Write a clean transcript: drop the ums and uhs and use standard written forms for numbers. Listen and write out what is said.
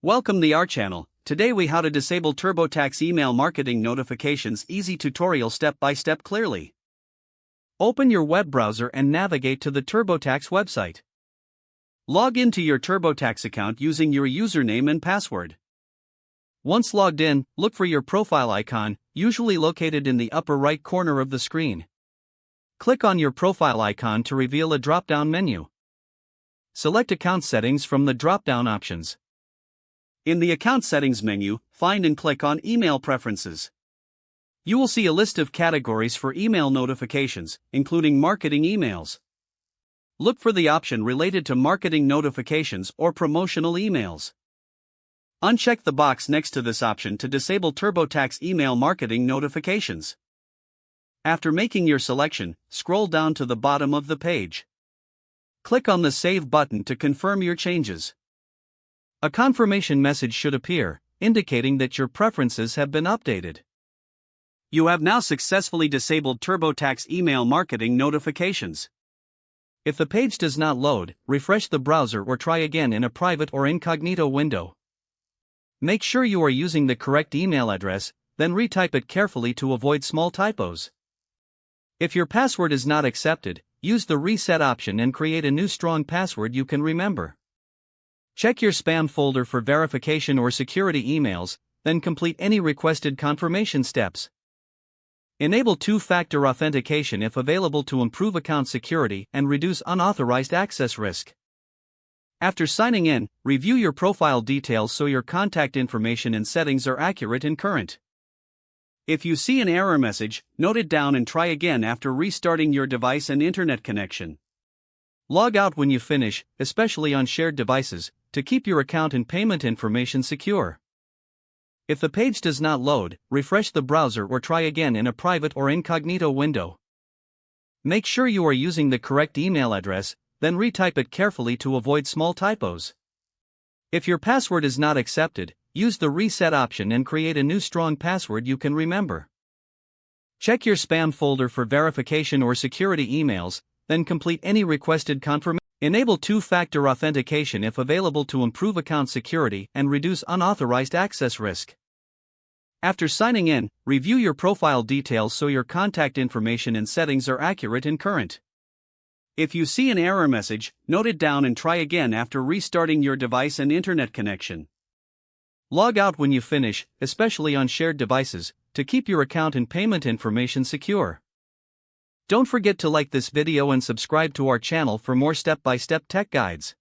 Welcome to our channel. Today we how to disable TurboTax email marketing notifications. Easy tutorial step by step clearly. Open your web browser and navigate to the TurboTax website. Log into your TurboTax account using your username and password. Once logged in, look for your profile icon, usually located in the upper right corner of the screen. Click on your profile icon to reveal a drop-down menu. Select Account Settings from the drop-down options. In the Account Settings menu, find and click on Email Preferences. You will see a list of categories for email notifications, including marketing emails. Look for the option related to marketing notifications or promotional emails. Uncheck the box next to this option to disable TurboTax email marketing notifications. After making your selection, scroll down to the bottom of the page. Click on the Save button to confirm your changes. A confirmation message should appear, indicating that your preferences have been updated. You have now successfully disabled TurboTax email marketing notifications. If the page does not load, refresh the browser or try again in a private or incognito window. Make sure you are using the correct email address, then retype it carefully to avoid small typos. If your password is not accepted, use the reset option and create a new strong password you can remember. Check your spam folder for verification or security emails, then complete any requested confirmation steps. Enable two-factor authentication if available to improve account security and reduce unauthorized access risk. After signing in, review your profile details so your contact information and settings are accurate and current. If you see an error message, note it down and try again after restarting your device and internet connection. Log out when you finish, especially on shared devices, to keep your account and payment information secure. If the page does not load, refresh the browser or try again in a private or incognito window. Make sure you are using the correct email address, then retype it carefully to avoid small typos. If your password is not accepted, use the reset option and create a new strong password you can remember. Check your spam folder for verification or security emails, then complete any requested confirmation. Enable two-factor authentication if available to improve account security and reduce unauthorized access risk. After signing in, review your profile details so your contact information and settings are accurate and current. If you see an error message, note it down and try again after restarting your device and internet connection. Log out when you finish, especially on shared devices, to keep your account and payment information secure. Don't forget to like this video and subscribe to our channel for more step-by-step tech guides.